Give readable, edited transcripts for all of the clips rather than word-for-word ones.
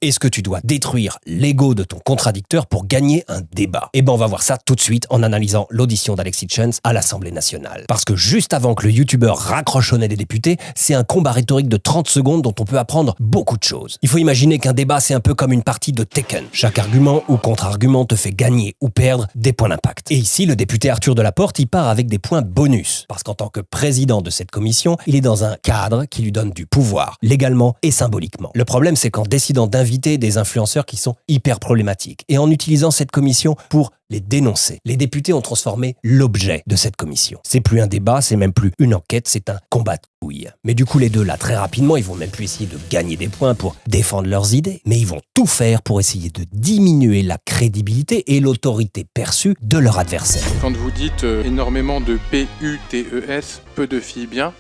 Est-ce que tu dois détruire l'ego de ton contradicteur pour gagner un débat? Eh ben, on va voir ça tout de suite en analysant l'audition d'Alexis Tshens à l'Assemblée nationale. Parce que juste avant que le youtubeur raccroche au nez des députés, c'est un combat rhétorique de 30 secondes dont on peut apprendre beaucoup de choses. Il faut imaginer qu'un débat, c'est un peu comme une partie de Tekken. Chaque argument ou contre-argument te fait gagner ou perdre des points d'impact. Et ici, le député Arthur Delaporte, il part avec des points bonus. Parce qu'en tant que président de cette commission, il est dans un cadre qui lui donne du pouvoir, légalement et symboliquement. Le problème, c'est qu'en décidant d'inviter des influenceurs qui sont hyper problématiques et en utilisant cette commission pour les dénoncer, les députés ont transformé l'objet de cette commission. C'est plus un débat, c'est même plus une enquête, c'est un combat de couilles. Mais du coup, les deux, là, très rapidement, ils vont même plus essayer de gagner des points pour défendre leurs idées, mais ils vont tout faire pour essayer de diminuer la crédibilité et l'autorité perçue de leur adversaire. Quand vous dites énormément de PUTES, peu de filles bien,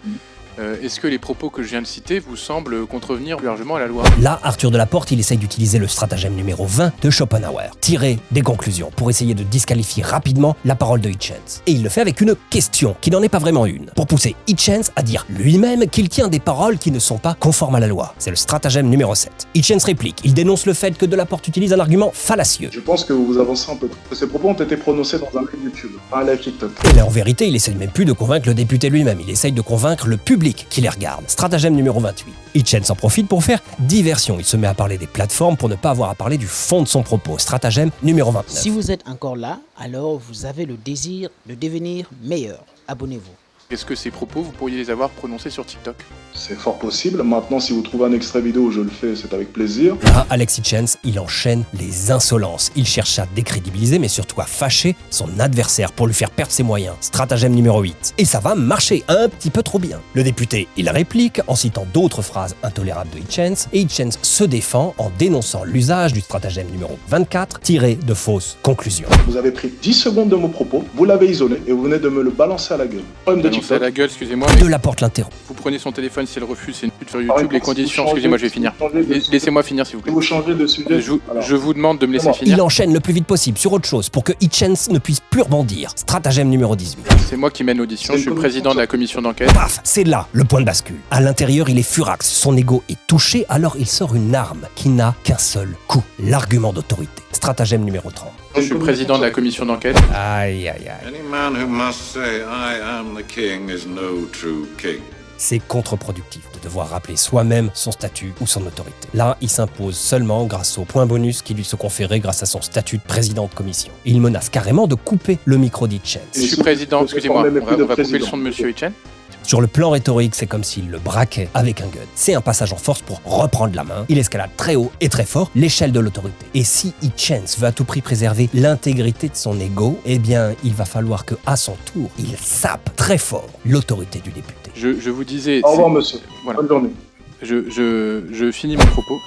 est-ce que les propos que je viens de citer vous semblent contrevenir plus largement à la loi? Là, Arthur Delaporte, il essaye d'utiliser le stratagème numéro 20 de Schopenhauer. Tirer des conclusions pour essayer de disqualifier rapidement la parole de Hitchens. Et il le fait avec une question, qui n'en est pas vraiment une, pour pousser Hitchens à dire lui-même qu'il tient des paroles qui ne sont pas conformes à la loi. C'est le stratagème numéro 7. Hitchens réplique, il dénonce le fait que Delaporte utilise un argument fallacieux. Je pense que vous vous avancez un peu. Ces propos ont été prononcés dans un live YouTube, pas un live TikTok. Et là, en vérité, il essaye même plus de convaincre le député lui-même, il essaye de convaincre le public qui les regarde. Stratagème numéro 28. Hitchens en profite pour faire diversion. Il se met à parler des plateformes pour ne pas avoir à parler du fond de son propos. Stratagème numéro 29. Si vous êtes encore là, alors vous avez le désir de devenir meilleur. Abonnez-vous. Est-ce que ces propos, vous pourriez les avoir prononcés sur TikTok? C'est fort possible. Maintenant, si vous trouvez un extrait vidéo où je le fais, c'est avec plaisir. Là, Alexis Tshens, il enchaîne les insolences. Il cherche à décrédibiliser, mais surtout à fâcher son adversaire pour lui faire perdre ses moyens. Stratagème numéro 8. Et ça va marcher un petit peu trop bien. Le député, il réplique en citant d'autres phrases intolérables de Hitchens, et Hitchens se défend en dénonçant l'usage du stratagème numéro 24, tiré de fausses conclusions. Vous avez pris 10 secondes de mon propos, vous l'avez isolé, et vous venez de me le balancer à la gueule. Problème de Balancer à la gueule, excusez-moi, mais Delaporte l'interrompt. vous prenez son téléphone si elle refuse, c'est une pute sur Ah, YouTube, mais les si conditions, vous changez- excusez-moi, je vais finir. si vous changez de sujet- Laissez-moi finir, s'il vous Si plaît. vous changez de sujet, Je vous demande de me laisser Comment finir. Il enchaîne le plus vite possible sur autre chose pour que Hitchens ne puisse plus rebondir. Stratagème numéro 18. C'est moi qui mène l'audition, C'est je suis une président de la commission d'enquête. Paf, c'est là le point de bascule. À l'intérieur, il est furax, son ego est touché, alors il sort une arme qui n'a qu'un seul coup, l'argument d'autorité. Stratagème numéro 30. Je suis président de la commission d'enquête. Aïe, aïe, aïe. Any man who must say I am the king is no true king. C'est contre-productif de devoir rappeler soi-même son statut ou son autorité. Là, il s'impose seulement grâce aux points bonus qui lui sont conférés grâce à son statut de président de commission. Il menace carrément de couper le micro d'Hitchens. Je suis président, excusez-moi, on va couper le son de Monsieur Hitchens. Sur le plan rhétorique, c'est comme s'il le braquait avec un gun. C'est un passage en force pour reprendre la main. Il escalade très haut et très fort l'échelle de l'autorité. Et si Hitchens veut à tout prix préserver l'intégrité de son ego, eh bien, il va falloir que, à son tour, il sape très fort l'autorité du député. Je vous disais... Au revoir, monsieur. Voilà. Bonne journée. Je finis mon propos.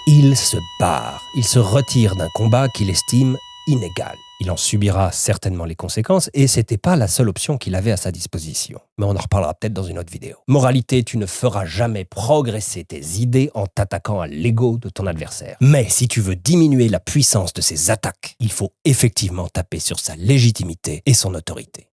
Il se barre. Il se retire d'un combat qu'il estime inégal. Il en subira certainement les conséquences et c'était pas la seule option qu'il avait à sa disposition. Mais on en reparlera peut-être dans une autre vidéo. Moralité, tu ne feras jamais progresser tes idées en t'attaquant à l'ego de ton adversaire. Mais si tu veux diminuer la puissance de ses attaques, il faut effectivement taper sur sa légitimité et son autorité.